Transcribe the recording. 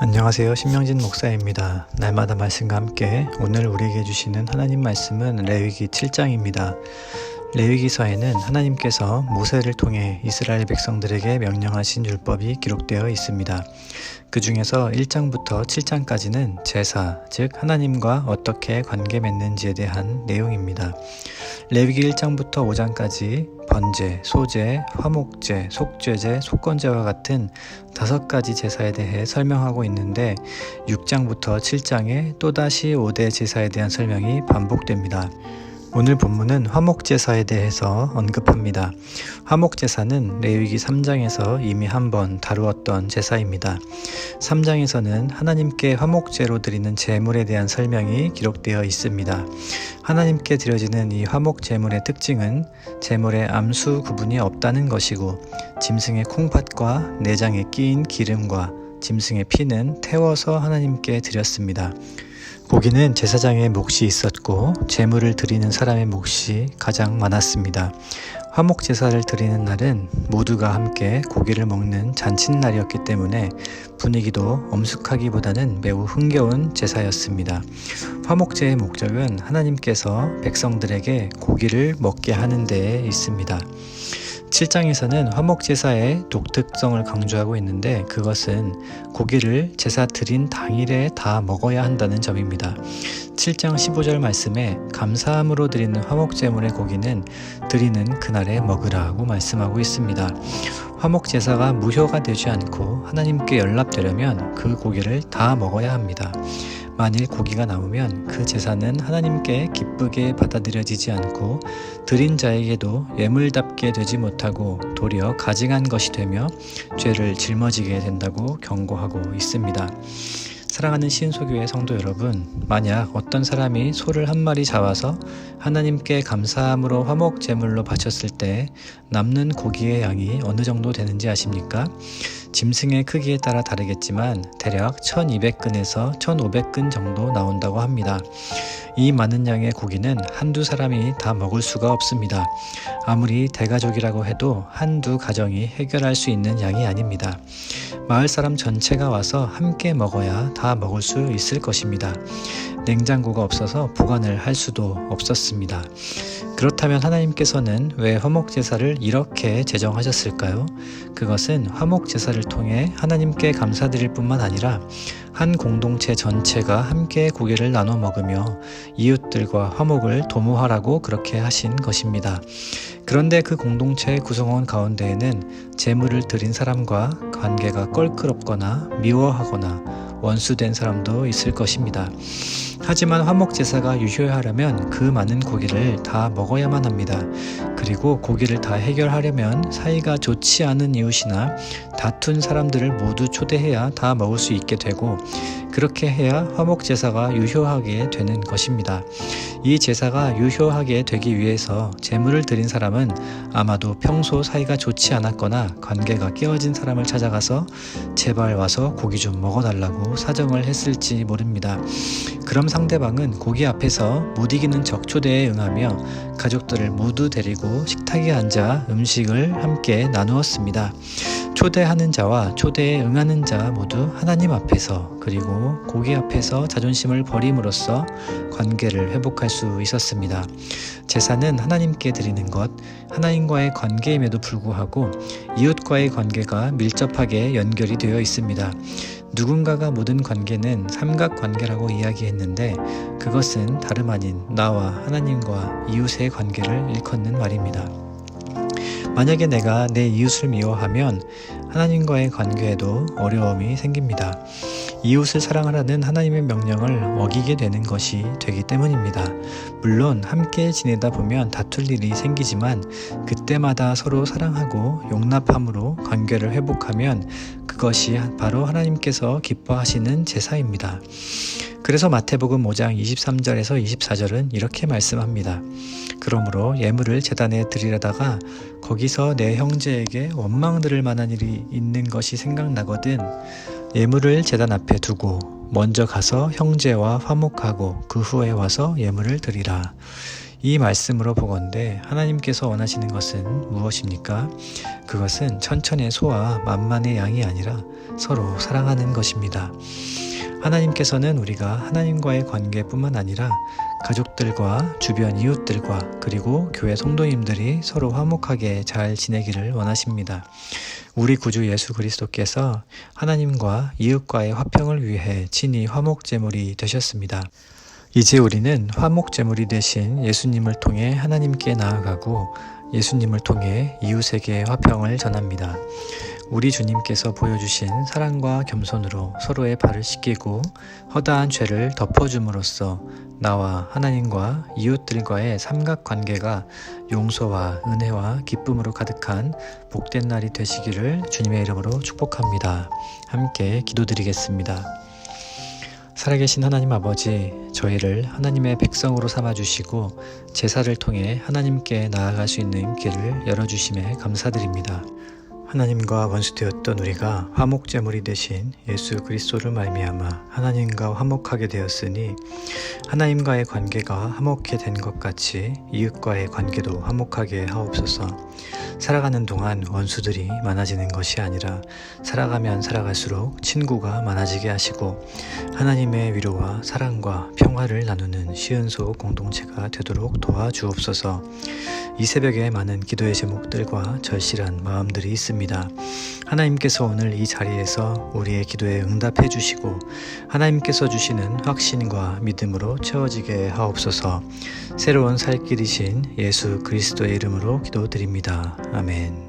안녕하세요. 신명진 목사입니다. 날마다 말씀과 함께 오늘 우리에게 주시는 하나님 말씀은 레위기 7장입니다. 레위기서에는 하나님께서 모세를 통해 이스라엘 백성들에게 명령하신 율법이 기록되어 있습니다. 그 중에서 1장부터 7장까지는 제사, 즉 하나님과 어떻게 관계 맺는지에 대한 내용입니다. 레위기 1장부터 5장까지 번제, 소제, 화목제, 속죄제, 속건제와 같은 5가지 제사에 대해 설명하고 있는데 6장부터 7장에 또다시 5대 제사에 대한 설명이 반복됩니다. 오늘 본문은 화목제사에 대해서 언급합니다. 화목제사는 레위기 3장에서 이미 한번 다루었던 제사입니다. 3장에서는 하나님께 화목제로 드리는 제물에 대한 설명이 기록되어 있습니다. 하나님께 드려지는 이 화목제물의 특징은 제물의 암수 구분이 없다는 것이고 짐승의 콩팥과 내장에 끼인 기름과 짐승의 피는 태워서 하나님께 드렸습니다. 고기는 제사장의 몫이 있었고 제물을 드리는 사람의 몫이 가장 많았습니다. 화목제사를 드리는 날은 모두가 함께 고기를 먹는 잔칫날이었기 때문에 분위기도 엄숙하기보다는 매우 흥겨운 제사였습니다. 화목제의 목적은 하나님께서 백성들에게 고기를 먹게 하는 데에 있습니다. 7장에서는 화목제사의 독특성을 강조하고 있는데 그것은 고기를 제사 드린 당일에 다 먹어야 한다는 점입니다. 7장 15절 말씀에 감사함으로 드리는 화목제물의 고기는 드리는 그날에 먹으라고 말씀하고 있습니다. 화목제사가 무효가 되지 않고 하나님께 연락되려면 그 고기를 다 먹어야 합니다. 만일 고기가 남으면 그 제사는 하나님께 기쁘게 받아들여지지 않고 드린 자에게도 예물답게 되지 못하고 도리어 가증한 것이 되며 죄를 짊어지게 된다고 경고하고 있습니다. 사랑하는 신소교회 성도 여러분, 만약 어떤 사람이 소를 한 마리 잡아서 하나님께 감사함으로 화목 제물로 바쳤을 때 남는 고기의 양이 어느 정도 되는지 아십니까? 짐승의 크기에 따라 다르겠지만 대략 1200근에서 1500근 정도 나온다고 합니다. 이 많은 양의 고기는 한두 사람이 다 먹을 수가 없습니다. 아무리 대가족이라고 해도 한두 가정이 해결할 수 있는 양이 아닙니다. 마을 사람 전체가 와서 함께 먹어야 다 먹을 수 있을 것입니다. 냉장고가 없어서 보관을 할 수도 없었습니다. 그렇다면 하나님께서는 왜 화목제사를 이렇게 제정하셨을까요? 그것은 화목제사를 통해 하나님께 감사드릴 뿐만 아니라 한 공동체 전체가 함께 고기를 나눠 먹으며 이웃들과 화목을 도모하라고 그렇게 하신 것입니다. 그런데 그 공동체의 구성원 가운데에는 제물을 드린 사람과 관계가 껄끄럽거나 미워하거나 원수된 사람도 있을 것입니다. 하지만 화목제사가 유효하려면 그 많은 고기를 다 먹어야만 합니다. 그리고 고기를 다 해결하려면 사이가 좋지 않은 이웃이나 다툰 사람들을 모두 초대해야 다 먹을 수 있게 되고 그렇게 해야 화목제사가 유효하게 되는 것입니다. 이 제사가 유효하게 되기 위해서 제물을 드린 사람은 아마도 평소 사이가 좋지 않았거나 관계가 깨어진 사람을 찾아가서 제발 와서 고기 좀 먹어달라고 사정을 했을지 모릅니다. 그럼 상대방은 고기 앞에서 못 이기는 적초대에 응하며 가족들을 모두 데리고 식탁에 앉아 음식을 함께 나누었습니다. 초대하는 자와 초대에 응하는 자 모두 하나님 앞에서 그리고 고기 앞에서 자존심을 버림으로써 관계를 회복할 수 있었습니다. 제사는 하나님께 드리는 것, 하나님과의 관계임에도 불구하고 이웃과의 관계가 밀접하게 연결이 되어 있습니다. 누군가가 모든 관계는 삼각관계라고 이야기했는데 그것은 다름 아닌 나와 하나님과 이웃의 관계를 일컫는 말입니다. 만약에 내가 내 이웃을 미워하면 하나님과의 관계에도 어려움이 생깁니다. 이웃을 사랑하라는 하나님의 명령을 어기게 되는 것이 되기 때문입니다. 물론 함께 지내다 보면 다툴 일이 생기지만 그때마다 서로 사랑하고 용납함으로 관계를 회복하면 그것이 바로 하나님께서 기뻐하시는 제사입니다. 그래서 마태복음 5장 23절에서 24절은 이렇게 말씀합니다. 그러므로 예물을 제단에 드리려다가 거기서 내 형제에게 원망 들을 만한 일이 있는 것이 생각나거든 예물을 제단 앞에 두고 먼저 가서 형제와 화목하고 그 후에 와서 예물을 드리라. 이 말씀으로 보건대 하나님께서 원하시는 것은 무엇입니까? 그것은 천천의 소와 만만의 양이 아니라 서로 사랑하는 것입니다. 하나님께서는 우리가 하나님과의 관계뿐만 아니라 가족들과 주변 이웃들과 그리고 교회 성도님들이 서로 화목하게 잘 지내기를 원하십니다. 우리 구주 예수 그리스도께서 하나님과 이웃과의 화평을 위해 친히 화목제물이 되셨습니다. 이제 우리는 화목제물이 되신 예수님을 통해 하나님께 나아가고 예수님을 통해 이웃에게 화평을 전합니다. 우리 주님께서 보여주신 사랑과 겸손으로 서로의 발을 씻기고 허다한 죄를 덮어줌으로써 나와 하나님과 이웃들과의 삼각관계가 용서와 은혜와 기쁨으로 가득한 복된 날이 되시기를 주님의 이름으로 축복합니다. 함께 기도드리겠습니다. 살아계신 하나님 아버지, 저희를 하나님의 백성으로 삼아주시고 제사를 통해 하나님께 나아갈 수 있는 길을 열어주심에 감사드립니다. 하나님과 원수되었던 우리가 화목제물이 되신 예수 그리스도를 말미암아 하나님과 화목하게 되었으니 하나님과의 관계가 화목해 된 것 같이 이웃과의 관계도 화목하게 하옵소서. 살아가는 동안 원수들이 많아지는 것이 아니라 살아가면 살아갈수록 친구가 많아지게 하시고 하나님의 위로와 사랑과 평화를 나누는 시은소 공동체가 되도록 도와주옵소서. 이 새벽에 많은 기도의 제목들과 절실한 마음들이 있습니다. 하나님께서 오늘 이 자리에서 우리의 기도에 응답해 주시고 하나님께서 주시는 확신과 믿음으로 채워지게 하옵소서. 새로운 살 길이신 예수 그리스도의 이름으로 기도드립니다. 아멘.